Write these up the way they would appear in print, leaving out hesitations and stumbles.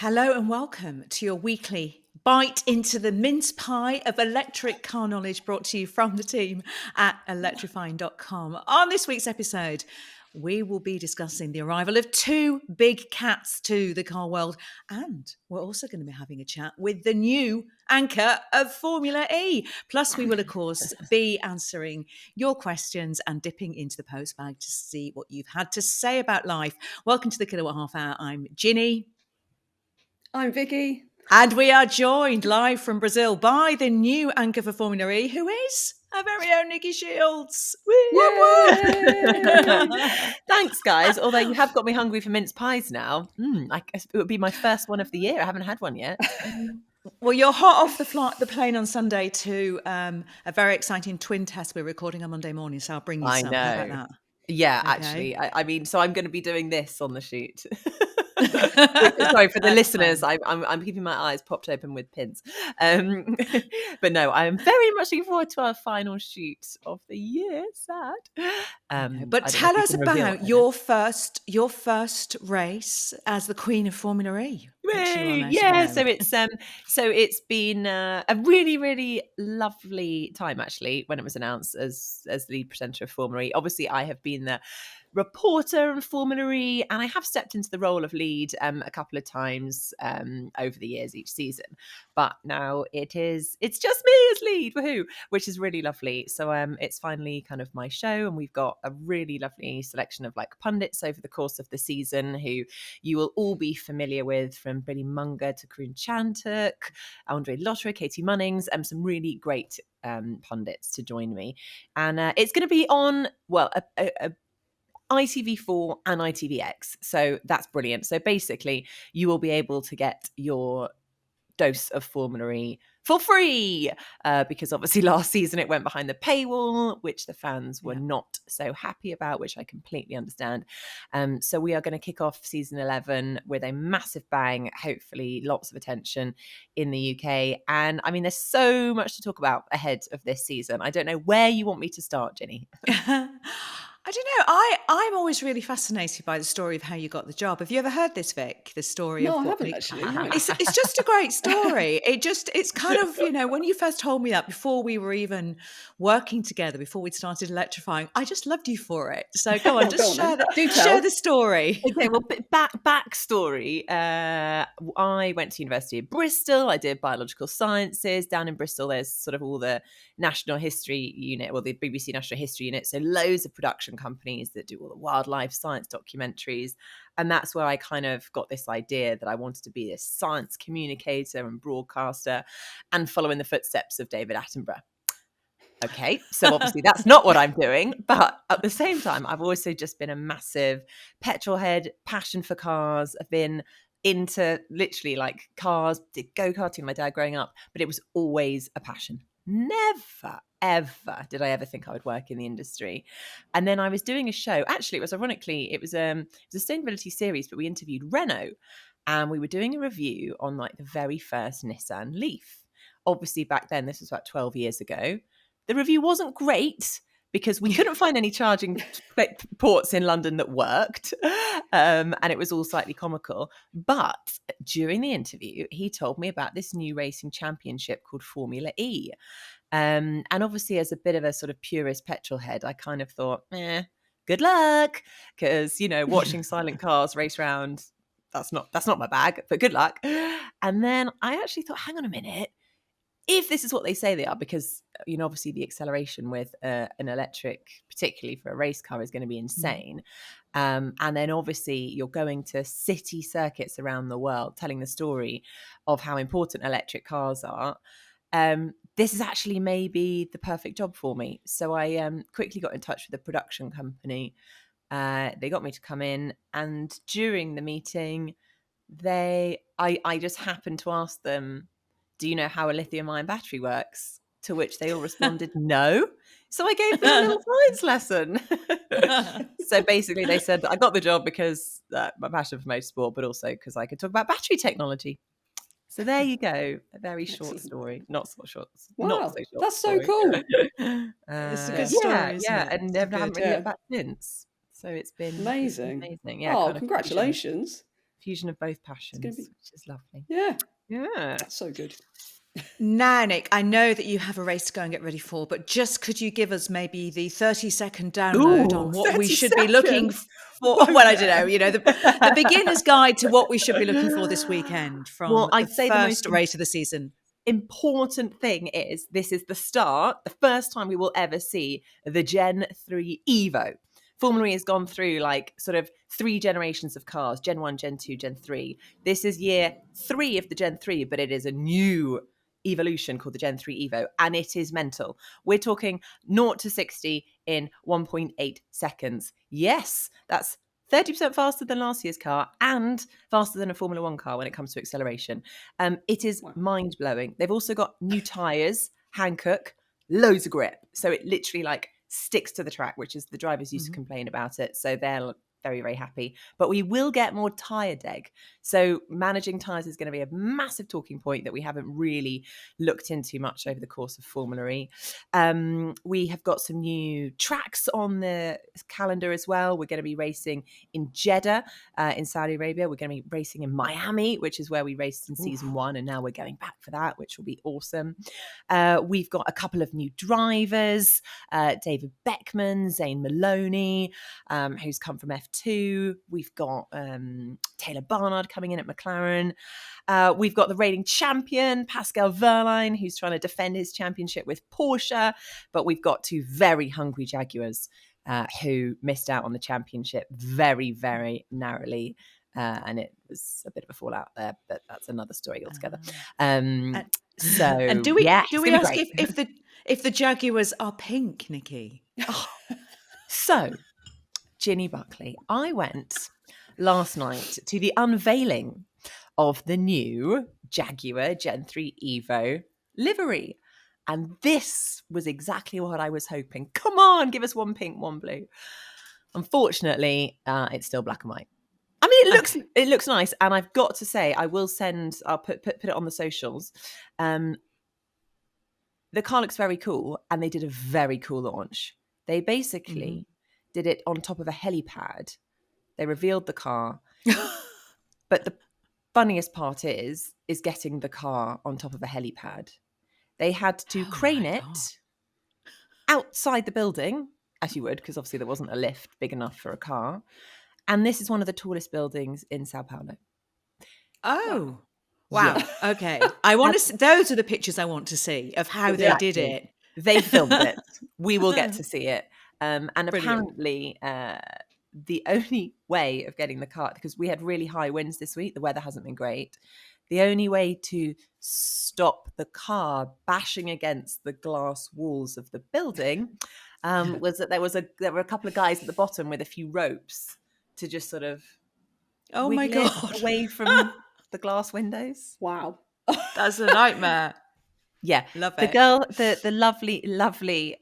Hello and welcome to your weekly bite into the mince pie of electric car knowledge brought to you from the team at electrifying.com. On this week's episode, we will be discussing the arrival of two big cats to the car world, and we're also going to be having a chat with the new anchor of Formula E. Plus, we will, of course, be answering your questions and dipping into the postbag to see what you've had to say about life. Welcome to the Kilowatt Half Hour. I'm Ginny. I'm Vicky. And we are joined live from Brazil by the new anchor for Formula E, who is our very own Nikki Shields. Thanks, guys. Although you have got me hungry for mince pies now. I guess it would be my first one of the year. I haven't had one yet. Well, you're hot off the plane on Sunday to a very exciting twin test we're recording on Monday morning, so I'll bring you some. How about that? Yeah, okay. Actually. I mean, so I'm going to be doing this on the shoot. Sorry for the listeners. I'm keeping my eyes popped open with pins. But no, I am very much looking forward to our final shoot of the year. Sad. But tell us about your first race as the Queen of Formula E. Yeah, so it's been a really, really lovely time actually when it was announced as lead presenter of Formula E. Obviously, I have been the reporter in Formula E, and I have stepped into the role of lead a couple of times over the years each season. But now it's just me as lead, woohoo, which is really lovely. So it's finally kind of my show, and we've got a really lovely selection of like pundits over the course of the season who you will all be familiar with, from Billy Munger to Karun Chandhok, Andre Lotterer, Katie Munnings, and some really great pundits to join me. And it's going to be on, well, a ITV4 and ITVX. So that's brilliant. So basically, you will be able to get your dose of Formula E for free, because obviously last season it went behind the paywall, which the fans were not so happy about, which I completely understand. So we are going to kick off season 11 with a massive bang, hopefully lots of attention in the UK. And I mean, there's so much to talk about ahead of this season. I don't know where you want me to start, Ginny. I don't know. I'm always really fascinated by the story of how you got the job. Have you ever heard this, Vic? The story no, of I haven't actually. No. It's just a great story. It's kind of, when you first told me that before we were even working together, before we'd started electrifying, I just loved you for it. So go on, share the story. Okay, well, backstory. I went to University of Bristol. I did biological sciences. Down in Bristol, there's sort of all the National History Unit, well, the BBC National History Unit. So loads of production companies that do all the wildlife science documentaries. And that's where I kind of got this idea that I wanted to be a science communicator and broadcaster and follow in the footsteps of David Attenborough. Okay, so obviously that's not what I'm doing, but at the same time, I've also just been a massive petrol head, passion for cars. I've been into literally like cars, did go-karting with my dad growing up, but it was always a passion. Never, ever did I ever think I would work in the industry. And then I was doing a show. Actually, it was a sustainability series, but we interviewed Renault, and we were doing a review on like the very first Nissan Leaf. Obviously, back then, this was about 12 years ago. The review wasn't great because we couldn't find any charging ports in London that worked. And it was all slightly comical. But during the interview, he told me about this new racing championship called Formula E. And obviously, as a bit of a sort of purist petrol head, I kind of thought, good luck. Because, watching silent cars race around, that's not my bag, but good luck. And then I actually thought, hang on a minute. If this is what they say they are, because, obviously the acceleration with an electric, particularly for a race car, is going to be insane. And then obviously you're going to city circuits around the world telling the story of how important electric cars are. This is actually maybe the perfect job for me. So I quickly got in touch with the production company. They got me to come in, and during the meeting, I just happened to ask them, do you know how a lithium-ion battery works? To which they all responded, no. So I gave them a little science lesson. So basically they said that I got the job because my passion for motorsport, but also because I could talk about battery technology. So there you go. A very short story. Not so short. Wow, not so short that's story. so cool. It's a good story, isn't it? And never haven't really looked back since. So it's been amazing. Yeah. Congratulations. fusion of both gonna passions, be- which is lovely. Yeah, Yeah. so good. Now, Nick, I know that you have a race to go and get ready for, but just could you give us maybe the 30-second download on what we 30 should be looking seconds. for? Oh, Well, I don't yeah. know, the beginner's guide to what we should be looking for this weekend from Well, the I'd say the most first race of the season. important thing is this is the start, the first time we will ever see the Gen 3 Evo. Formula E has gone through like sort of 3 generations of cars, Gen 1, Gen 2, Gen 3. This is year 3 of the Gen 3, but it is a new evolution called the Gen 3 Evo, and it is mental. We're talking 0 to 60 in 1.8 seconds. Yes, that's 30% faster than last year's car and faster than a Formula One car when it comes to acceleration. It is mind-blowing. They've also got new tyres, Hankook, loads of grip. So it literally like sticks to the track, which is the drivers used to complain about it. So they're very, very happy. But we will get more tyre deg. So managing tyres is going to be a massive talking point that we haven't really looked into much over the course of Formula E. We have got some new tracks on the calendar as well. We're going to be racing in Jeddah in Saudi Arabia. We're going to be racing in Miami, which is where we raced in season 1. And now we're going back for that, which will be awesome. We've got a couple of new drivers, David Beckman, Zane Maloney, who's come from F2. We've got Taylor Barnard coming in at McLaren. We've got the reigning champion, Pascal Wehrlein, who's trying to defend his championship with Porsche. But we've got 2 very hungry Jaguars who missed out on the championship very, very narrowly. And it was a bit of a fallout there, but that's another story altogether. So, and do we ask great. if the Jaguars are pink, Nikki? So, Ginny Buckley, I went last night to the unveiling of the new Jaguar Gen 3 Evo livery. And this was exactly what I was hoping. Come on, give us one pink, one blue. Unfortunately, it's still black and white. I mean, it looks nice, and I've got to say, I'll put it on the socials. The car looks very cool, and they did a very cool launch. They basically did it on top of a helipad. They revealed the car, but the funniest part is getting the car on top of a helipad. They had to crane it outside the building, as you would, because obviously there wasn't a lift big enough for a car. And this is one of the tallest buildings in Sao Paulo. Oh, wow. Yeah. Okay. I want to. Those are the pictures I want to see of how they did it. They filmed it. We will get to see it. And Brilliant. apparently, the only way of getting the car, because we had really high winds this week, the weather hasn't been great. The only way to stop the car bashing against the glass walls of the building was that there were a couple of guys at the bottom with a few ropes to just sort of wiggle it away from the glass windows. Wow. That's a nightmare. Yeah. Love the it. girl, the lovely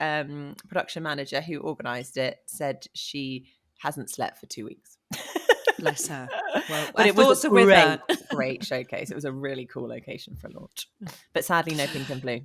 production manager who organised it said she hasn't slept for 2 weeks. Bless her. Well, but it was a great showcase. It was a really cool location for a launch. But sadly, no pink and blue.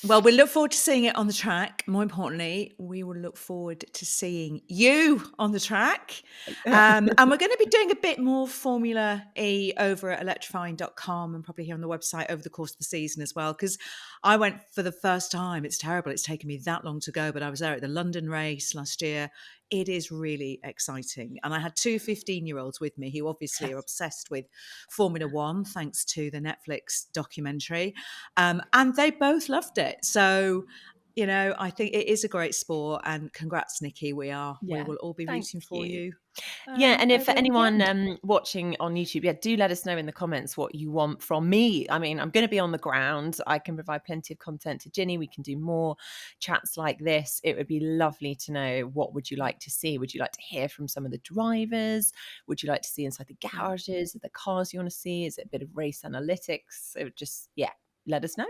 Well, we look forward to seeing it on the track. More importantly, we will look forward to seeing you on the track. And we're going to be doing a bit more Formula E over at electrifying.com and probably here on the website over the course of the season as well, because I went for the first time. It's terrible. It's taken me that long to go, but I was there at the London race last year. It is really exciting. And I had 2 15-year-olds with me who obviously are obsessed with Formula One, thanks to the Netflix documentary. And they both loved it. So, you know, I think it is a great sport. And congrats, Nikki. We will all be rooting for you. Yeah, and if for anyone watching on YouTube, do let us know in the comments what you want from me. I mean, I'm going to be on the ground. I can provide plenty of content to Ginny. We can do more chats like this. It would be lovely to know, what would you like to see? Would you like to hear from some of the drivers? Would you like to see inside the garages, the cars you want to see? Is it a bit of race analytics? It would just, let us know.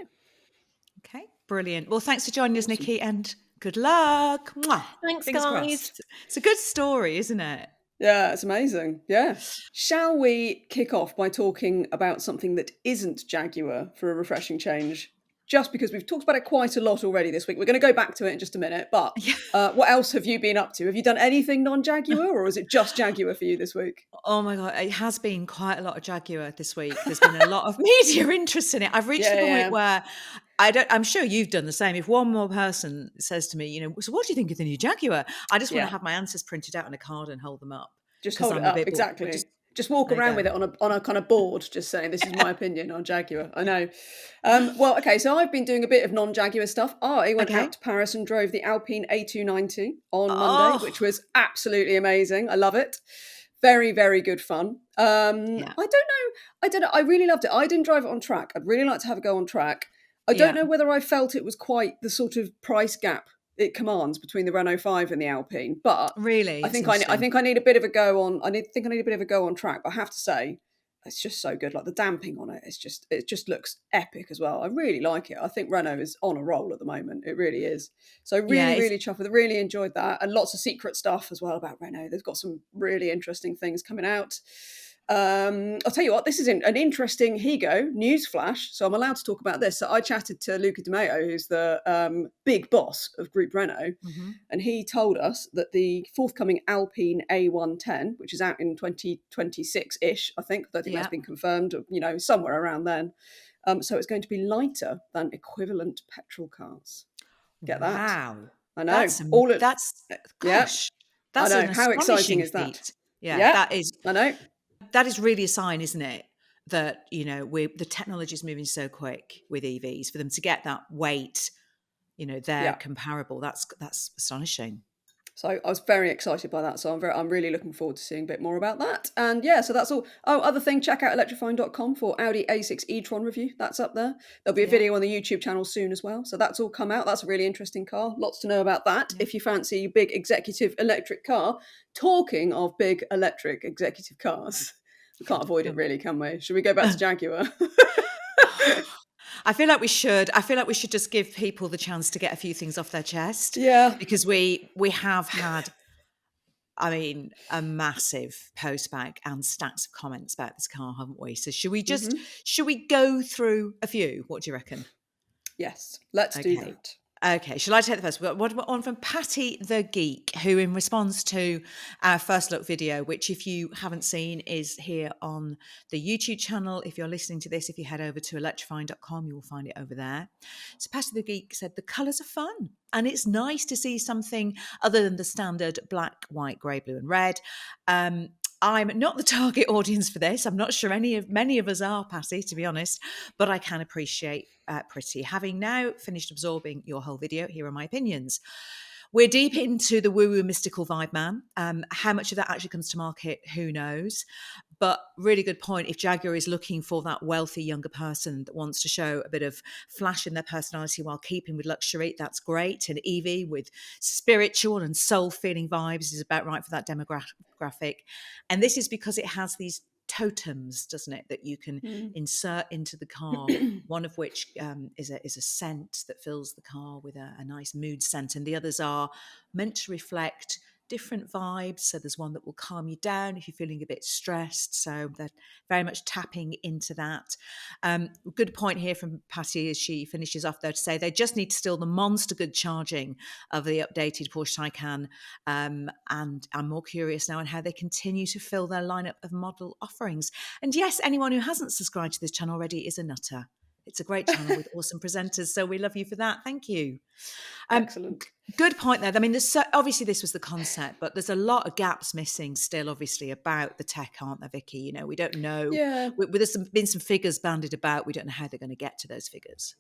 Okay, brilliant. Well, thanks for joining us, Nikki, and good luck. Mwah. Thanks, Fingers guys. Crossed. It's a good story, isn't it? Yeah, it's amazing. Yeah. Shall we kick off by talking about something that isn't Jaguar for a refreshing change? just because we've talked about it quite a lot already this week. We're going to go back to it in just a minute. But what else have you been up to? Have you done anything non-Jaguar, or is it just Jaguar for you this week? Oh my God, it has been quite a lot of Jaguar this week. There's been a lot of media interest in it. I've reached the point where I'm sure you've done the same. If one more person says to me, you know, so what do you think of the new Jaguar? I just want to have my answers printed out on a card and hold them up. Just 'cause hold I'm it a up, bit bored. exactly. Just walk There you around go. with it on a kind of board, just saying, this is my opinion on Jaguar. I know. Well, okay, so I've been doing a bit of non-Jaguar stuff. I went out to Paris and drove the Alpine A290 on Monday, which was absolutely amazing. I love it. Very, very good fun. I don't know. I really loved it. I didn't drive it on track. I'd really like to have a go on track. I don't know whether I felt it was quite the sort of price gap it commands between the Renault 5 and the Alpine, but really, I think I need a bit of a go on. I need a bit of a go on track. But I have to say, it's just so good. Like the damping on it, it just looks epic as well. I really like it. I think Renault is on a roll at the moment. It really is. So really chuffed with it. Really enjoyed that, and lots of secret stuff as well about Renault. They've got some really interesting things coming out. I'll tell you what, this is an interesting, here you go, news flash. So I'm allowed to talk about this. So I chatted to Luca Di Maio, who's the big boss of Group Renault, and he told us that the forthcoming Alpine A110, which is out in 2026-ish, I think, I don't think that's been confirmed, you know, somewhere around then. So it's going to be lighter than equivalent petrol cars. Get that? Wow. I know. That's gosh. That's I know. an How exciting is feat. that? Yeah, that is. I know. That is really a sign, isn't it? That, you know, the technology is moving so quick with EVs for them to get that weight, you know, they're comparable. That's astonishing. So I was very excited by that. So I'm really looking forward to seeing a bit more about that. And so that's all. Oh, other thing, check out electrifying.com for Audi A6 e-tron review. That's up there. There'll be a video on the YouTube channel soon as well. So that's all come out. That's a really interesting car. Lots to know about that. If you fancy a big executive electric car. Talking of big electric executive cars, we can't avoid it really, can we? Should we go back to Jaguar? I feel like we should. I feel like we should just give people the chance to get a few things off their chest. Yeah. Because we have had, I mean, a massive postbag and stacks of comments about this car, haven't we? So should we go through a few? What do you reckon? Yes, let's do that. Okay, shall I take the first? We've got one from Patty the Geek, who in response to our first look video, which if you haven't seen is here on the YouTube channel. If you're listening to this, if you head over to electrifying.com, you will find it over there. So Patty the Geek said, the colours are fun and it's nice to see something other than the standard black, white, grey, blue and red. I'm not the target audience for this. I'm not sure many of us are, Patty, to be honest, but I can appreciate pretty. Having now finished absorbing your whole video, here are my opinions. We're deep into the woo-woo mystical vibe, man. How much of that actually comes to market, who knows? But really good point. If Jaguar is looking for that wealthy younger person that wants to show a bit of flash in their personality while keeping with luxury, that's great. And EV with spiritual and soul-feeling vibes is about right for that demographic. And this is because it has these totems, doesn't it, that you can insert into the car, one of which is a scent that fills the car with a nice mood scent, and the others are meant to reflect different vibes. So there's one that will calm you down if you're feeling a bit stressed, so they're very much tapping into that. Good point here from Patty as she finishes off there to say they just need to steal the monster good charging of the updated Porsche Taycan, and I'm more curious now on how they continue to fill their lineup of model offerings. And yes, anyone who hasn't subscribed to this channel already is a nutter. It's a great channel with awesome presenters, so we love you for that. Thank you. Excellent. Good point there. I mean, obviously this was the concept, but there's a lot of gaps missing still, obviously, about the tech, aren't there, Vicky? You know, we don't know. Yeah. There's been some figures bandied about. We don't know how they're going to get to those figures.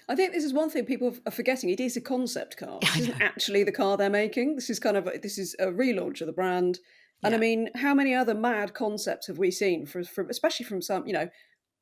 I think this is one thing people are forgetting. It is a concept car. This isn't actually the car they're making. This is a relaunch of the brand. And I mean, how many other mad concepts have we seen from especially from some, you know,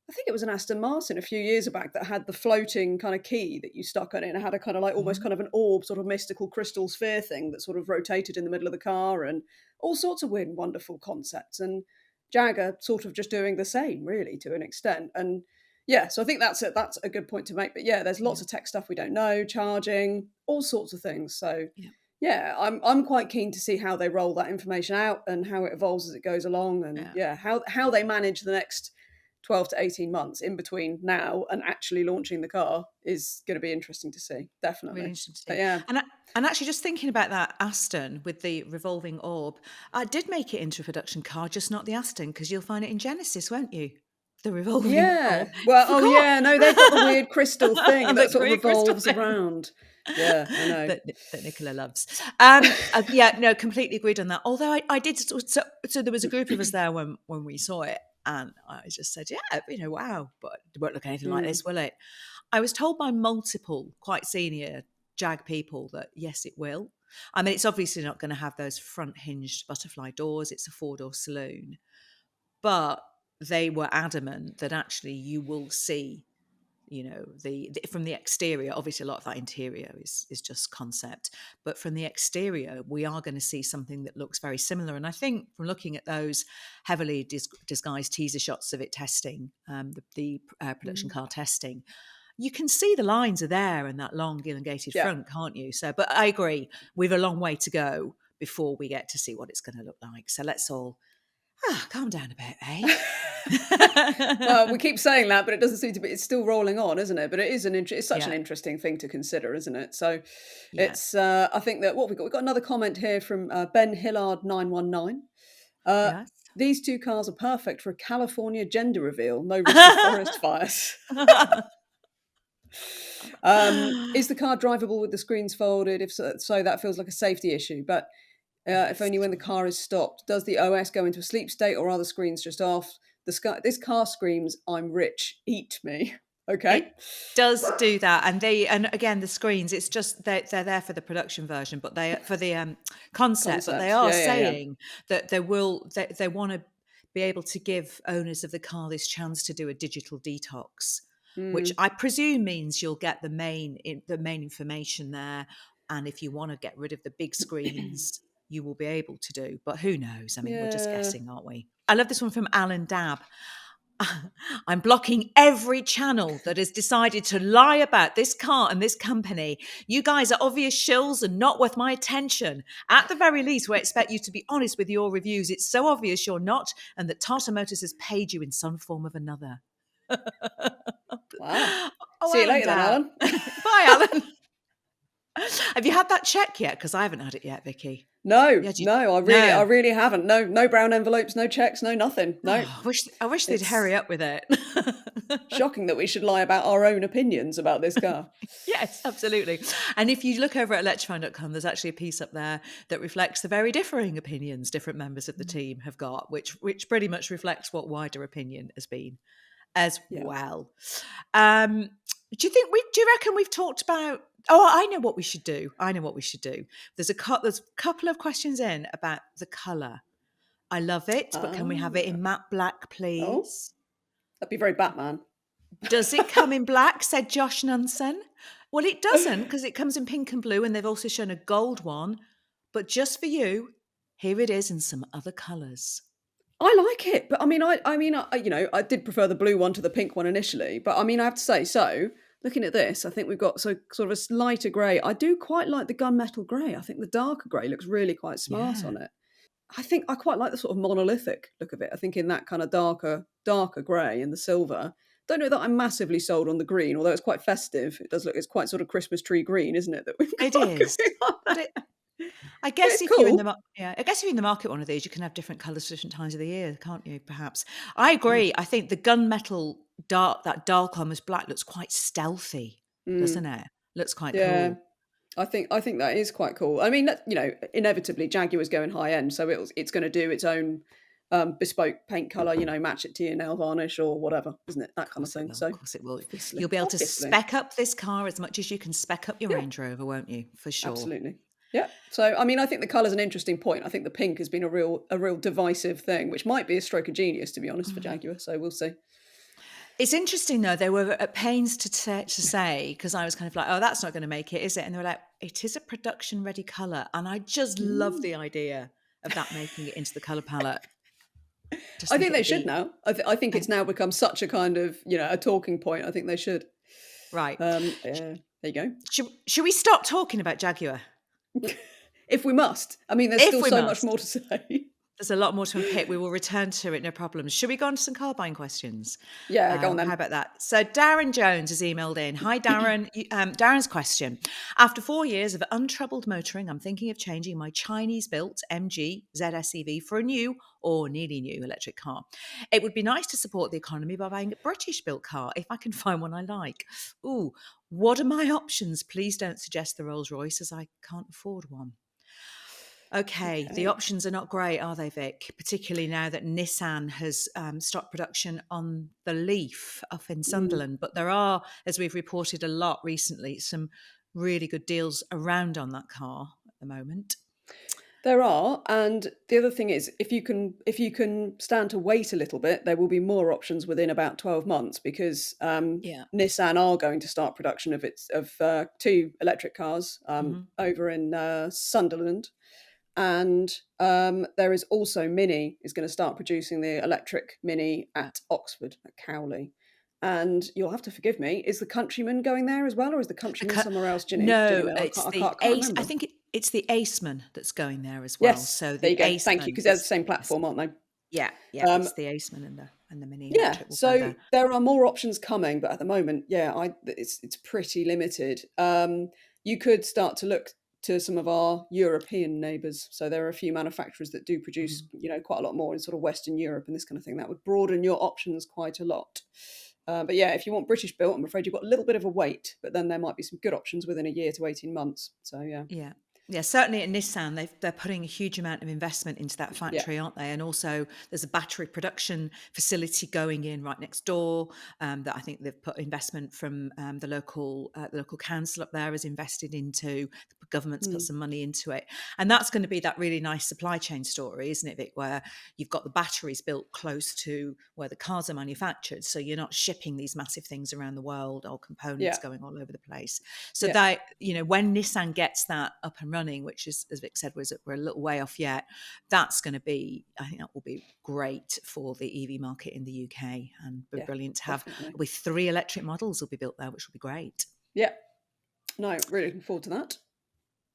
I think it was an Aston Martin a few years back that had the floating kind of key that you stuck on it and had a kind of like almost kind of an orb, sort of mystical crystal sphere thing that sort of rotated in the middle of the car, and all sorts of weird and wonderful concepts. And Jaguar sort of just doing the same, really, to an extent. And yeah, so I think that's a good point to make. But yeah, there's lots of tech stuff we don't know, charging, all sorts of things. So yeah, I'm quite keen to see how they roll that information out and how it evolves as it goes along, and how they manage the next 12 to 18 months in between now and actually launching the car is going to be interesting to see. Definitely. Really interesting to But see. yeah. And actually, just thinking about that Aston with the revolving orb, I did make it into a production car, just not the Aston, because you'll find it in Genesis, won't you? The revolving orb. Well, Forgot. yeah, no, they've got the weird crystal thing The that sort of weird crystal revolves thing. around. Yeah, I know. that Nicola loves. Yeah, no, completely agreed on that. Although I did, so there was a group of us there when we saw it, and I just said, yeah, wow, but it won't look anything like this, will it? I was told by multiple quite senior Jag people that yes, it will. I mean, it's obviously not going to have those front hinged butterfly doors. It's a 4-door saloon, but they were adamant that actually you will see, the from the exterior. Obviously, a lot of that interior is just concept, but from the exterior, we are going to see something that looks very similar. And I think from looking at those heavily disguised teaser shots of it testing, the production car testing, you can see the lines are there and that long elongated front, can't you? So, but I agree, we've a long way to go before we get to see what it's going to look like. So let's all calm down a bit, eh? Well, we keep saying that, but it doesn't seem to be. It's still rolling on, isn't it? But it is it's such an interesting thing to consider, isn't it? So it's. I think that what we've got another comment here from Ben Hillard 919. Yes. These two cars are perfect for a California gender reveal. No risk of forest fires. Is the car drivable with the screens folded? If so, that feels like a safety issue. But if only when the car is stopped. Does the OS go into a sleep state, or are the screens just off? This car screams, "I'm rich, eat me." Okay, it does do that, and again the screens. It's just they're there for the production version, but they for the concept. But they are saying that they want to be able to give owners of the car this chance to do a digital detox, which I presume means you'll get the main information there, and if you want to get rid of the big screens, you will be able to do. But who knows? I mean, we're just guessing, aren't we? I love this one from Alan Dabb. I'm blocking every channel that has decided to lie about this car and this company. You guys are obvious shills and not worth my attention. At the very least, we expect you to be honest with your reviews. It's so obvious you're not, and that Tata Motors has paid you in some form of another. Wow. Oh, see you later then, Alan. Bye, Alan. Have you had that check yet? Because I haven't had it yet, Vicky. No, I really haven't. No brown envelopes, no checks, no nothing. No. Oh, I wish they'd hurry up with it. Shocking that we should lie about our own opinions about this car. Yes, absolutely. And if you look over at electrifying.com, there's actually a piece up there that reflects the very differing opinions different members of the team have got, which pretty much reflects what wider opinion has been as well. Do you reckon we've talked about? Oh, I know what we should do. There's a couple of questions in about the colour. I love it, but can we have it in matte black, please? That'd be very Batman. Does it come in black? Said Josh Nunson. Well, it doesn't, because it comes in pink and blue, and they've also shown a gold one. But just for you, here it is in some other colours. I like it, but I did prefer the blue one to the pink one initially. But I mean, I have to say, looking at this, I think we've got sort of a lighter grey. I do quite like the gunmetal grey. I think the darker grey looks really quite smart on it. I think I quite like the sort of monolithic look of it. I think in that kind of darker grey and the silver. Don't know that I'm massively sold on the green, although it's quite festive. It does look, it's quite sort of Christmas tree green, isn't it? That we've got it is. I guess if you're in the market one of these, you can have different colours for different times of the year, can't you? Perhaps. I agree. I think the gunmetal that dark almost black looks quite stealthy, doesn't it? Looks quite cool. I think that is quite cool. I mean, inevitably Jaguar's going high end, so it's going to do its own bespoke paint colour, match it to your nail varnish or whatever, isn't it? That kind of thing. So of course it will. You'll be able to spec up this car as much as you can spec up your Range Rover, won't you? For sure. Absolutely. Yeah. So, I mean, I think the colour's an interesting point. I think the pink has been a real divisive thing, which might be a stroke of genius, to be honest, for Jaguar. So we'll see. It's interesting, though. They were at pains to say, because I was kind of like, oh, that's not going to make it, is it? And they were like, it is a production-ready colour. And I just love the idea of that making it into the colour palette. I think they should now. I think it's now become such a kind of, a talking point. I think they should. Right. There you go. Should we stop talking about Jaguar? If we must. I mean, there's still so much more to say. There's a lot more to unpick. We will return to it, no problems. Should we go on to some car buying questions? Yeah, go on How then. about that? So Darren Jones has emailed in. Hi, Darren. Darren's question. After 4 years of untroubled motoring, I'm thinking of changing my Chinese-built MG ZSEV for a new or nearly new electric car. It would be nice to support the economy by buying a British-built car if I can find one I like. Ooh, what are my options? Please don't suggest the Rolls-Royce as I can't afford one. Okay, the Okay. options are not great, are they, Vic? Particularly now that Nissan has stopped production on the Leaf up in Sunderland. But there are, as we've reported a lot recently, some really good deals around on that car at the moment. There are, and the other thing is, if you can stand to wait a little bit, there will be more options within about 12 months because Yeah. Nissan are going to start production of 2 electric cars Hmm. over in Sunderland, and there is also Mini is going to start producing the electric Mini Yeah. at Oxford at Cowley. And you'll have to forgive me. Is the Countryman going there as well, or is the The Countryman cu- somewhere else? Do you no, know? it's I the can't Ace. I remember. think it's the Aceman that's going there as well. Yes, So there the you go. Thank you, Aceman because they're the is, same yes, platform, aren't they? yeah, Um, it's the Aceman and the Mini yeah, Electric will go so there. there are more options coming, but at the moment, yeah, it's pretty limited. You could start to look to some of our European neighbours. So there are a few manufacturers that do produce, Mhm. quite a lot more in sort of Western Europe and this kind of thing. That would broaden your options quite a lot. But yeah, if you want British built, I'm afraid you've got a little bit of a wait, but then there might be some good options within a year to 18 months. So yeah, Yeah. Yeah, certainly at Nissan, they're putting a huge amount of investment into that yeah. factory, aren't they? And also, there's a battery production facility going in right next door that I think they've put investment from the local council up there has invested into. The government's put Mm, some money into it, and that's going to be that really nice supply chain story, isn't it, Vic? Where you've got the batteries built close to where the cars are manufactured, so you're not shipping these massive things around the world or components yeah, going all over the place. So yeah, that, when Nissan gets that up and running, which is, as Vic said, we're a little way off yet, that's going to be, I think that will be great for the EV market in the UK and be yeah, brilliant to have. definitely. With 3 electric models will be built there, which will be great. Yeah, no, really looking forward to that.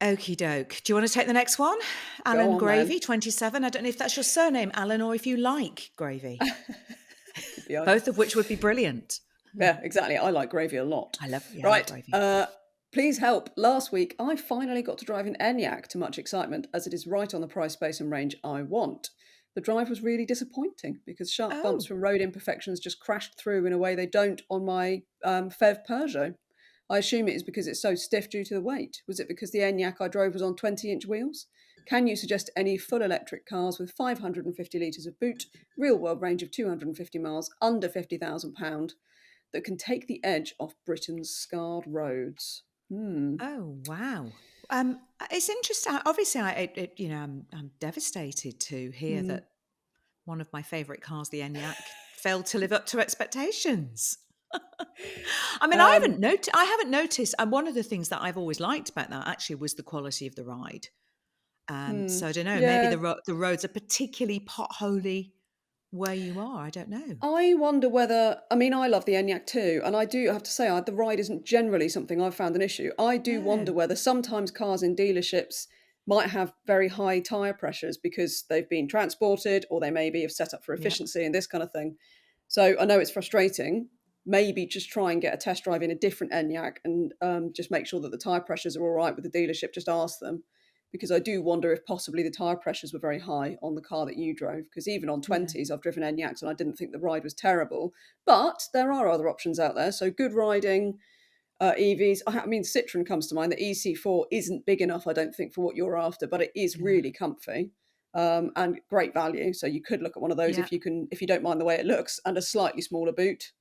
Okie doke. Do you want to take the next one? Go Alan on then. Gravy, 27. I don't know if that's your surname, Alan, or if you like gravy, Could be either. both of which would be brilliant. Yeah, exactly. I like gravy a lot. I love Right. gravy. Please help. Last week, I finally got to drive an Enyaq to much excitement, as it is right on the price, space, and range I want. The drive was really disappointing because sharp bumps Oh, from road imperfections just crashed through in a way they don't on my Fev Peugeot. I assume it is because it's so stiff due to the weight. Was it because the Enyaq I drove was on 20-inch wheels? Can you suggest any full electric cars with 550 litres of boot, real world range of 250 miles, under £50,000, that can take the edge off Britain's scarred roads? Hmm. oh, wow. It's interesting. Obviously, I'm devastated to hear Hmm. that one of my favourite cars, the ENIAC, failed to live up to expectations. I mean, Um, I haven't noticed. And one of the things that I've always liked about that actually was the quality of the ride. hmm. So I don't know. Maybe Yeah. the roads are particularly potholy where you are. I don't know. I wonder whether, I mean, I love the Enyaq too, and I do have to say, the ride isn't generally something I've found an issue. I do wonder No. whether sometimes cars in dealerships might have very high tyre pressures because they've been transported or they maybe have set up for Yeah. efficiency and this kind of thing. So I know it's frustrating. Maybe just try and get a test drive in a different Enyaq and just make sure that the tyre pressures are all right with the dealership. Just ask them, because I do wonder if possibly the tyre pressures were very high on the car that you drove. Because even on Yeah. 20s, I've driven Enyaqs and I didn't think the ride was terrible. But there are other options out there. So good riding, EVs. I mean, Citroen comes to mind. The EC4 isn't big enough, I don't think, for what you're after, but it is Yeah. really comfy and great value. So you could look at one of those Yeah. if you don't mind the way it looks, and a slightly smaller boot,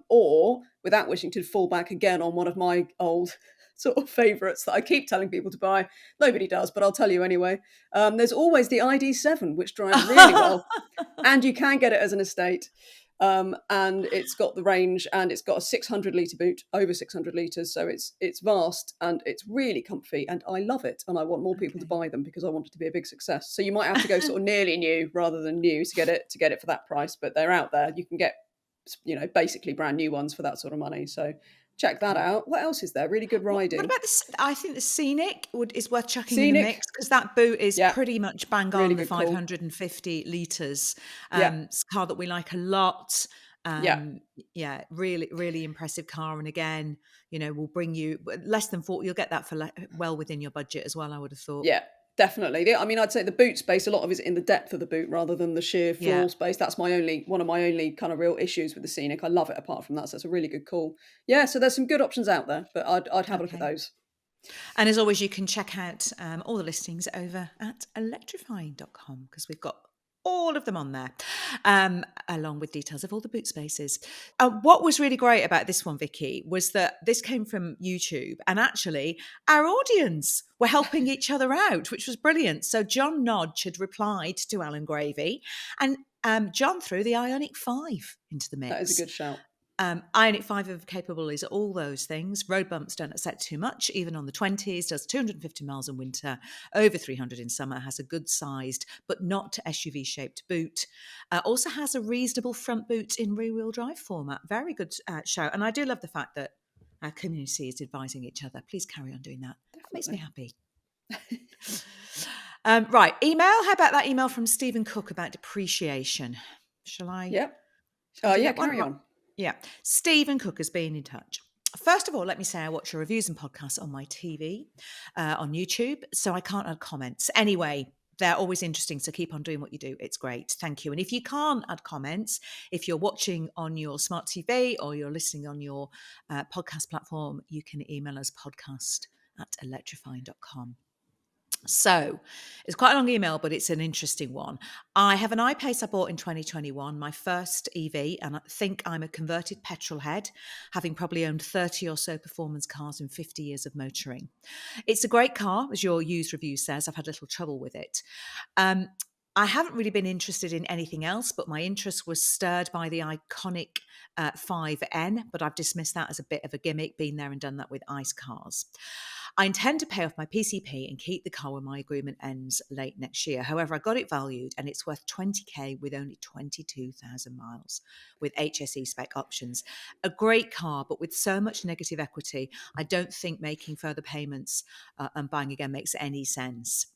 or without wishing to fall back again on one of my old sort of favourites that I keep telling people to buy. Nobody does, but I'll tell you anyway. There's always the ID7, which drives really well, and you can get it as an estate. And it's got the range, and it's got a 600 litre boot, over 600 litres, so it's vast and it's really comfy, and I love it, and I want more people to Okay. buy them because I want it to be a big success. So you might have to go sort of nearly new rather than new to get it for that price, but they're out there. You can get basically brand new ones for that sort of money. So check that Cool. out. What else is there? Really good What riding. about this? I think the Scenic is worth chucking in the Scenic, mix, because that boot is yeah, pretty much bang really on the good call. 550 litres. Yeah, It's a car that we like a lot. yeah, Yeah, really, really impressive car. And again, will bring you less than 40. You'll get that for well within your budget as well, I would have thought. yeah, definitely. I mean, I'd say the boot space, a lot of it is in the depth of the boot rather than the sheer Yeah. floor space. That's one of my only kind of real issues with the Scenic. I love it apart from that, so it's a really good call. Yeah, so there's some good options out there, but I'd have a look at Okay. those. And as always, you can check out all the listings over at electrifying.com, because we've got all of them on there, along with details of all the boot spaces. What was really great about this one, Vicky, was that this came from YouTube, and actually our audience were helping each other out, which was brilliant. So John Nodge had replied to Alan Gravy, and John threw the Ioniq 5 into the mix. That is a good shout. Ioniq 5 of capable is all those things. Road bumps don't upset too much, even on the 20s, does 250 miles in winter, over 300 in summer, has a good sized but not SUV shaped boot. Also has a reasonable front boot in rear wheel drive format. Very good shout. And I do love the fact that our community is advising each other. Please carry on doing that. That makes me happy. Right, email. How about that email from Stephen Cook about depreciation? Shall I? Yeah. Shall I do Yeah, that one? carry on. Yeah. Stephen Cook has been in touch. First of all, let me say I watch your reviews and podcasts on my TV, on YouTube, so I can't add comments. Anyway, they're always interesting, so keep on doing what you do. It's great. Thank you. And if you can't add comments, if you're watching on your smart TV or you're listening on your podcast platform, you can email us podcast@electrifying.com. So it's quite a long email, but it's an interesting one. I have an I-Pace I bought in 2021, my first EV, and I think I'm a converted petrol head, having probably owned 30 or so performance cars in 50 years of motoring. It's a great car, as your used review says. I've had a little trouble with it. I haven't really been interested in anything else, but my interest was stirred by the iconic 5N, but I've dismissed that as a bit of a gimmick, been there and done that with ICE cars. I intend to pay off my PCP and keep the car when my agreement ends late next year. However, I got it valued and it's worth 20k with only 22,000 miles with HSE spec options. A great car, but with so much negative equity, I don't think making further payments and buying again makes any sense.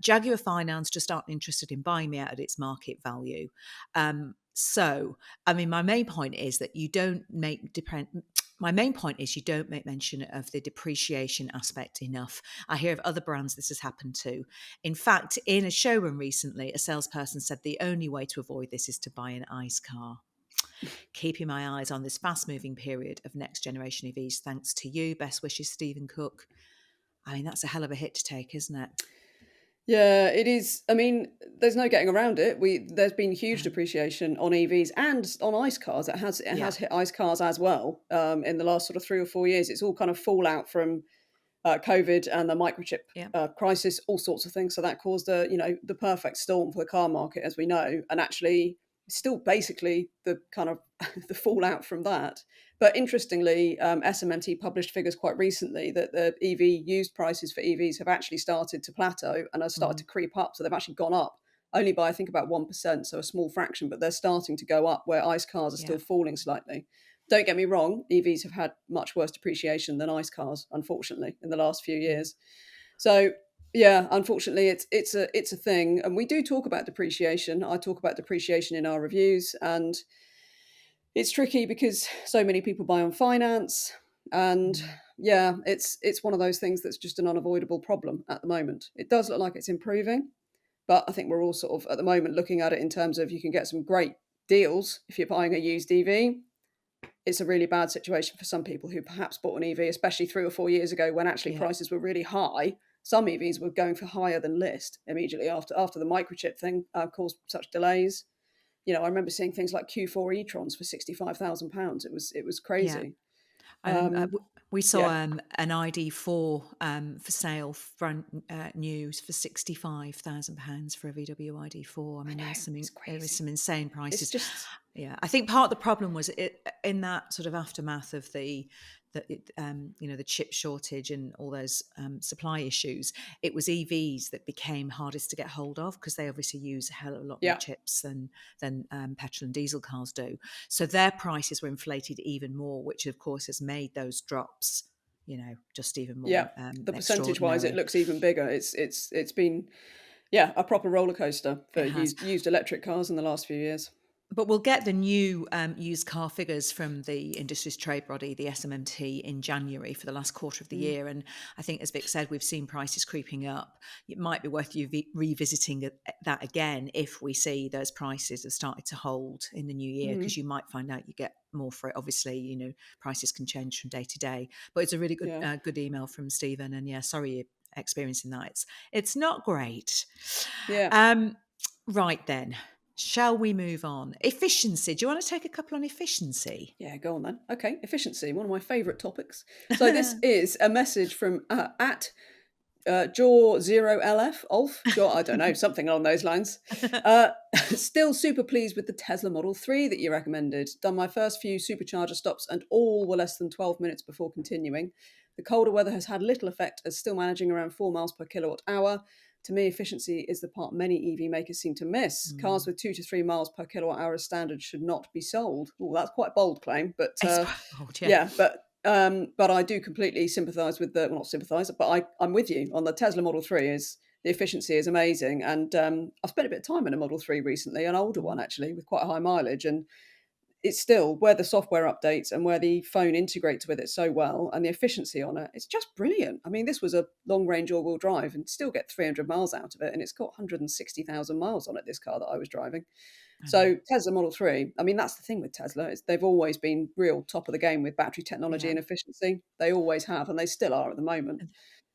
Jaguar Finance just aren't interested in buying me out at its market value. So, I mean, my main point is that you don't make mention of the depreciation aspect enough. I hear of other brands this has happened to. In fact, in a showroom recently, a salesperson said the only way to avoid this is to buy an ICE car. Keeping my eyes on this fast-moving period of next generation EVs, thanks to you. Best wishes, Stephen Cook. I mean, that's a hell of a hit to take, isn't it? Yeah, it is. I mean, there's no getting around it. There's been huge depreciation on EVs and on ICE cars. It has hit ICE cars as well in the last sort of 3 or 4 years. It's all kind of fallout from COVID and the microchip crisis, all sorts of things. So that caused the perfect storm for the car market, as we know, and actually still basically the kind of the fallout from that. But interestingly, SMMT published figures quite recently that the EV used prices for EVs have actually started to plateau and have started to creep up. So they've actually gone up only by, I think, about 1%, so a small fraction, but they're starting to go up where ICE cars are still falling slightly. Don't get me wrong, EVs have had much worse depreciation than ICE cars, unfortunately, in the last few years. So yeah, unfortunately, it's a thing, and we do talk about depreciation. I talk about depreciation in our reviews, and it's tricky because so many people buy on finance, and yeah, it's one of those things that's just an unavoidable problem at the moment. It does look like it's improving, but I think we're all sort of at the moment looking at it in terms of you can get some great deals if you're buying a used EV. It's a really bad situation for some people who perhaps bought an EV, especially 3 or 4 years ago when actually prices were really high. Some EVs were going for higher than list immediately after the microchip thing caused such delays. You know, I remember seeing things like Q4 e-trons for £65,000. It was crazy. We saw an ID4 for sale, front news for £65,000 for a VW ID4. I mean, there was some insane prices. It's just... I think part of the problem was in that sort of aftermath of the the chip shortage and all those supply issues, it was EVs that became hardest to get hold of because they obviously use a hell of a lot more Yeah. chips than petrol and diesel cars do. So their prices were inflated even more, which of course has made those drops, just even more Yeah. The percentage wise, it extraordinary. looks even bigger. It's been, yeah, a proper roller coaster for It has. used electric cars in the last few years. But we'll get the new used car figures from the industry's trade body, the SMMT, in January for the last quarter of the year. And I think, as Vic said, we've seen prices creeping up. It might be worth you revisiting that again if we see those prices have started to hold in the new year, because you might find out you get more for it. Obviously, prices can change from day to day. But it's a really good Yeah. good email from Stephen. And yeah, sorry you're experiencing that. It's not great. Yeah. Right then. Shall we move on? Efficiency. Do you want to take a couple on efficiency? Yeah, go on then. Okay, efficiency, one of my favourite topics. So this is a message from at Jaw0LF, Ulf, Jaw, I don't know, something along those lines. Still super pleased with the Tesla Model 3 that you recommended. Done my first few supercharger stops and all were less than 12 minutes before continuing. The colder weather has had little effect as still managing around 4 miles per kilowatt hour. To me, efficiency is the part many EV makers seem to miss. Cars with 2 to 3 miles per kilowatt hour as standard should not be sold. Oh, that's quite a bold claim, but It's quite bold, yeah. yeah, but I do completely sympathise with the, well, not sympathise, but I'm with you on the Tesla Model 3. Is the efficiency is amazing, and I've spent a bit of time in a Model 3 recently, an older one actually with quite a high mileage, and it's still where the software updates and where the phone integrates with it so well, and the efficiency on it, it's just brilliant. I mean, this was a long range all wheel drive and still get 300 miles out of it, and it's got 160,000 miles on it, this car that I was driving. So Tesla Model 3, I mean, that's the thing with Tesla. They've always been real top of the game with battery technology Yeah. and efficiency. They always have, and they still are at the moment.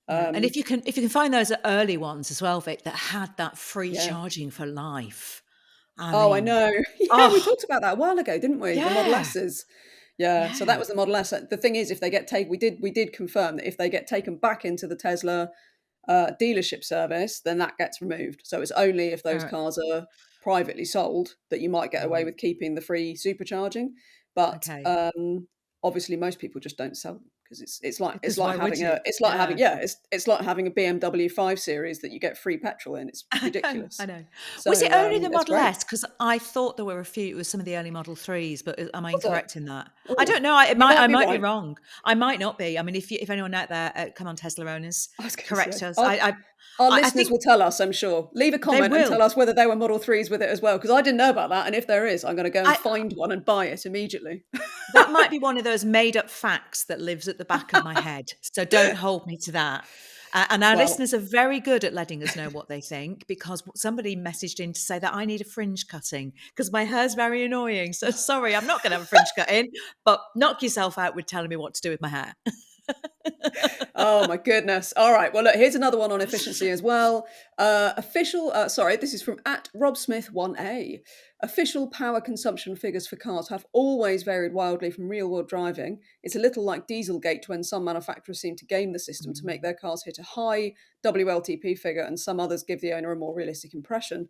Yeah. And if you can find those early ones as well, Vic, that had that free Yeah. charging for life. I I mean, know. Yeah, we talked about that a while ago, didn't we? The Model yeah. S's. Yeah. So that Yeah. was the Model S. The thing is, if they get taken, we did confirm that if they get taken back into the Tesla dealership service, then that gets removed. So it's only if those cars are privately sold that you might get away with keeping the free supercharging. But Okay. obviously, most people just don't sell them because it's like Because why would you? having it's like having a BMW 5 Series that you get free petrol in. It's ridiculous. I know. So Was it only the it's Model great. S? Because I thought there were a few. It was some of the early Model 3s, but am I Was it? incorrect in that? I Oh, don't know. you might I be might be right. wrong. I might not be. I mean, if anyone out there, come on, Tesla owners, I was going to correct say, us. our I listeners think will tell us, I'm sure. Leave a they comment and tell will. us whether they were Model 3s with it as well, because I didn't know about that. And if there is, I'm going to go and find one and buy it immediately. That might be one of those made up facts that lives at the back of my head. So don't hold me to that. And our Well, listeners are very good at letting us know what they think, because somebody messaged in to say that I need a fringe cutting because my hair's very annoying. So sorry, I'm not going to have a fringe cut in, but knock yourself out with telling me what to do with my hair. oh my goodness. All right. Well, look, here's another one on efficiency as well. This is from at RobSmith1A. Official power consumption figures for cars have always varied wildly from real world driving. It's a little like Dieselgate when some manufacturers seem to game the system to make their cars hit a high WLTP figure and some others give the owner a more realistic impression.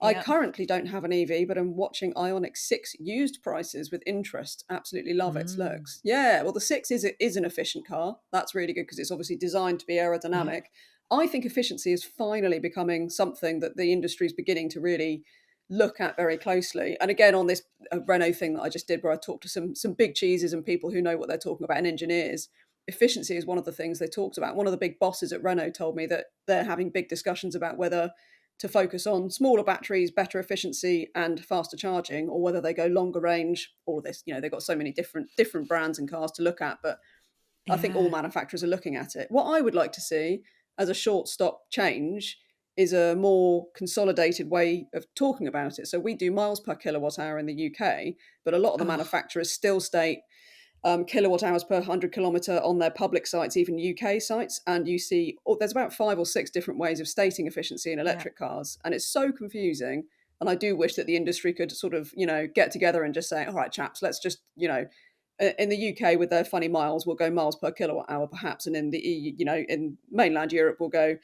I Yeah. currently don't have an EV, but I'm watching Ioniq 6 used prices with interest. Absolutely love its looks. Yeah, well, the 6 is an efficient car. That's really good because it's obviously designed to be aerodynamic. I think efficiency is finally becoming something that the industry is beginning to really look at very closely. And again, on this Renault thing that I just did, where I talked to some big cheeses and people who know what they're talking about and engineers, efficiency is one of the things they talked about. One of the big bosses at Renault told me that they're having big discussions about whether to focus on smaller batteries, better efficiency, and faster charging, or whether they go longer range. All of this, they've got so many different brands and cars to look at, but I think all manufacturers are looking at it. What I would like to see as a short stop change is a more consolidated way of talking about it. So we do miles per kilowatt hour in the UK, but a lot of the manufacturers still state kilowatt hours per 100 kilometre on their public sites, even UK sites. And you see, there's about 5 or 6 different ways of stating efficiency in electric cars. And it's so confusing. And I do wish that the industry could sort of, get together and just say, all right, chaps, let's just, in the UK with their funny miles, we'll go miles per kilowatt hour, perhaps. And in the EU, in mainland Europe, we'll go,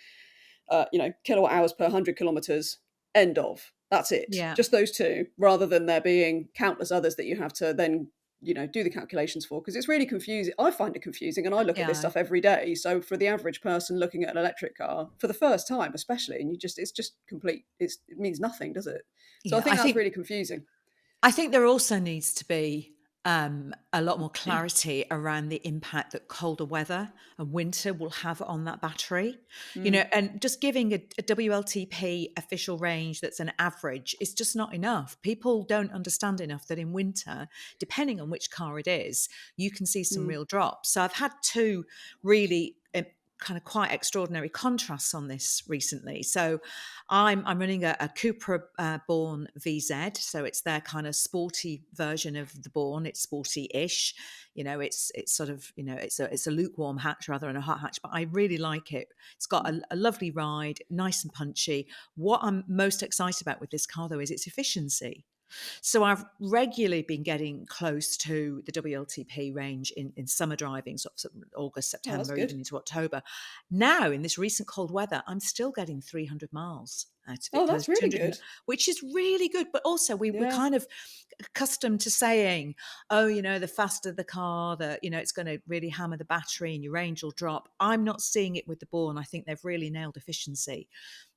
kilowatt hours per 100 kilometres, end of. That's it. Yeah. Just those two, rather than there being countless others that you have to then do the calculations for, because it's really confusing. I find it confusing, and I look at this Yeah. stuff every day. So for the average person looking at an electric car for the first time, especially, and it's just complete. It means nothing, does it? So I Yeah, think that's really confusing. I think there also needs to be a lot more clarity around the impact that colder weather and winter will have on that battery. And just giving a WLTP official range that's an average is just not enough. People don't understand enough that in winter, depending on which car it is, you can see some real drops. So I've had two really kind of quite extraordinary contrasts on this recently. So I'm running a Cupra Born VZ, so it's their kind of sporty version of the Born. It's sporty-ish, it's sort of it's a lukewarm hatch rather than a hot hatch, but I really like it. It's got a lovely ride, nice and punchy. What I'm most excited about with this car though is its efficiency. So I've regularly been getting close to the WLTP range in summer driving, sort of August, Oh, that's September, good. even into October. Now, in this recent cold weather, I'm still getting 300 miles out of it, Oh, close that's to really 200, good. which is really good. But also, we're Yeah. kind of accustomed to saying, oh, the faster the car, it's going to really hammer the battery and your range will drop. I'm not seeing it with the Born. I think they've really nailed efficiency.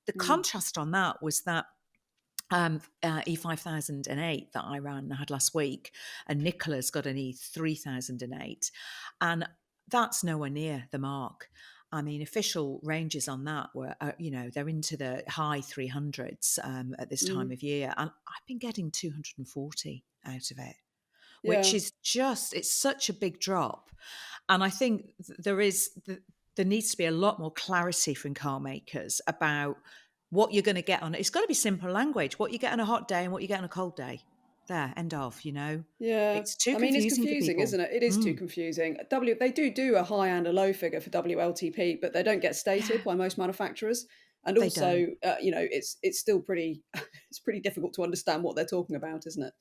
The contrast on that was that E5008 that I had last week, and Nicola's got an E3008, and that's nowhere near the mark. I mean, official ranges on that were, they're into the high 300s at this time of year, and I've been getting 240 out of it, which Yeah. is it's such a big drop. And I think there needs to be a lot more clarity from car makers about what you're going to get on it. It's got to be simple language, what you get on a hot day and what you get on a cold day. There, end of, Yeah, It's too I mean, it's confusing for confusing, people. isn't it? It is too confusing. They do a high and a low figure for WLTP, but they don't get stated Yeah, by most manufacturers. And they also, don't. it's still pretty it's pretty difficult to understand what they're talking about, isn't it?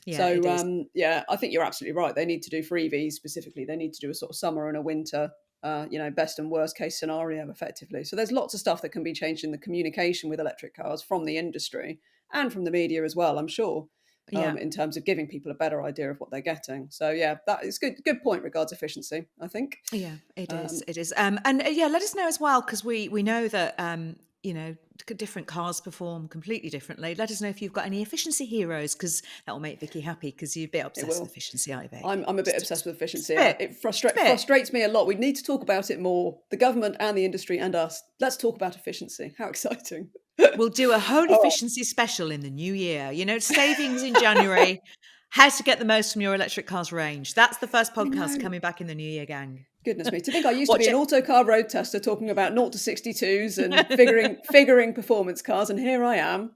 Yeah, So it is. yeah, I think you're absolutely right. They need to do for EVs specifically. They need to do a sort of summer and a winter, best and worst case scenario, effectively. So there's lots of stuff that can be changed in the communication with electric cars from the industry and from the media as well, I'm sure. Yeah. In terms of giving people a better idea of what they're getting. So yeah, that is good point regards efficiency, I think. Yeah, it is. It is. And yeah, let us know as well, because we know that different cars perform completely differently. Let us know if you've got any efficiency heroes, because that will make Vicky happy, because you're a bit It obsessed with will. efficiency, aren't you, Vic? I'm a bit Just obsessed with efficiency. a bit. It Just a bit. frustrates me a lot. We need to talk about it more. The government and the industry and us. Let's talk about efficiency. How exciting. We'll do a whole All right. efficiency special in the new year. Savings in January. How to get the most from your electric car's range. That's the first I podcast know. coming back in the new year, gang. Goodness me. To think I used to Watch be an it. autocar road tester talking about 0 to 62s and figuring performance cars, and here I am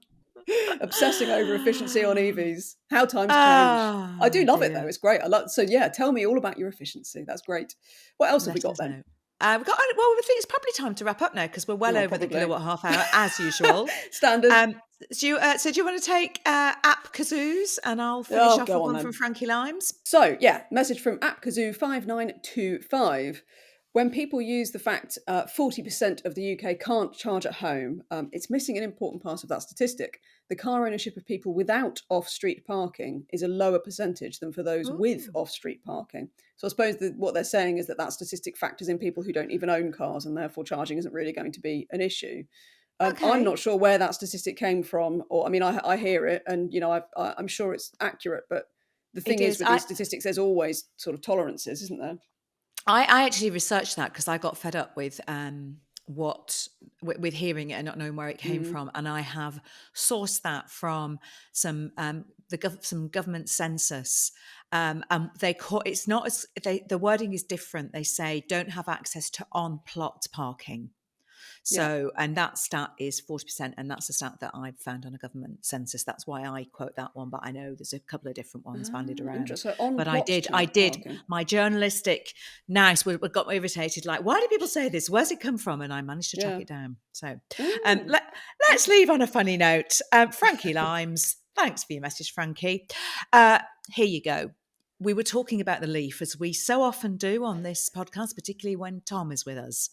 obsessing over efficiency on EVs. How times change. I do love it though. Dear. It's great. So yeah, tell me all about your efficiency. That's great. What else have we Let got us then? know. I think it's probably time to wrap up now, because we're well Oh, over the probably. kilowatt half hour as usual. Standard. So do you want to take app kazoos, and I'll finish Oh, off go with on one then. from Frankie Limes? So, yeah, message from AppKazoo5925. When people use the fact 40% of the UK can't charge at home, it's missing an important part of that statistic. The car ownership of people without off-street parking is a lower percentage than for those with Ooh. off-street parking. So I suppose what they're saying is that statistic factors in people who don't even own cars, and therefore charging isn't really going to be an issue. Okay. I'm not sure where that statistic came from, or I mean, I hear it, and I'm sure it's accurate, but the thing is with these statistics, there's always sort of tolerances, isn't there? I actually researched that, because I got fed up with with hearing it and not knowing where it came from, and I have sourced that from some some government census. And they call it's not as the wording is different. They say don't have access to on plot parking. So, and that stat is 40%, and that's a stat that I found on a government census. That's why I quote that one, but I know there's a couple of different ones bandied around. Interesting. So on But plot I did. parking. My journalistic nous got me irritated. Like, why do people say this? Where's it come from? And I managed to track it down. So, let's leave on a funny note. Frankie Limes, thanks for your message, Frankie. Here you go. We were talking about the Leaf, as we so often do on this podcast, particularly when Tom is with us.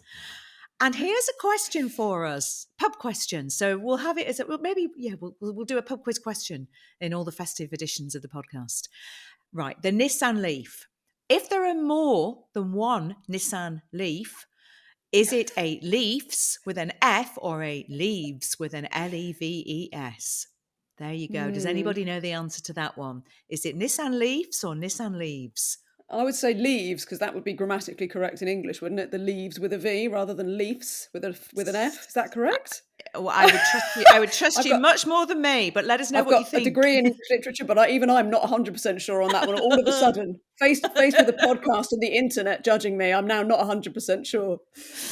And here's a question for us, pub question. So we'll have it as we'll do a pub quiz question in all the festive editions of the podcast. Right, the Nissan Leaf. If there are more than one Nissan Leaf, is it a Leafs with an F or a Leaves with an Leves? There you go. Does anybody know the answer to that one? Is it Nissan Leafs or Nissan Leaves? I would say leaves because that would be grammatically correct in English, wouldn't it? The leaves with a V rather than leafs with an F. Is that correct? Well, I would trust you. I would trust you much more than me. But let us know I've what you got a think. degree in English literature, but even I'm not 100% sure on that one. All of a sudden, face to face with the podcast and the internet judging me, I'm now not 100% sure.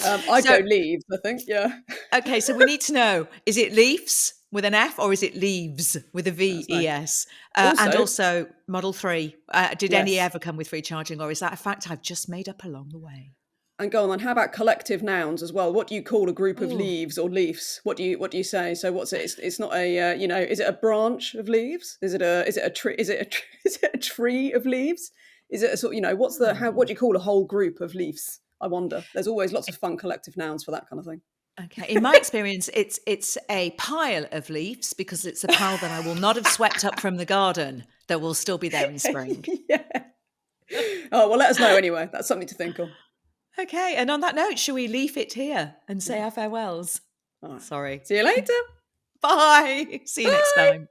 I'd go leaves, I think. Yeah. Okay, so we need to know: is it Leafs with an F or is it Leaves with a VES? And also Model 3. Did any ever come with free charging, or is that a fact I've just made up along the way? And go on. How about collective nouns as well? What do you call a group of leaves or leaves? What do you say? So what's it? It's not a is it a branch of leaves? Is it a tree? Is it a tree of leaves? Is it a sort? What do you call a whole group of leaves? I wonder. There's always lots of fun collective nouns for that kind of thing. Okay. In my experience, it's a pile of leaves because it's a pile that I will not have swept up from the garden that will still be there in spring. Yeah. Oh, well, let us know anyway. That's something to think of. Okay. And on that note, shall we leave it here and say our farewells? All right. Sorry. See you later. Bye. See you next time.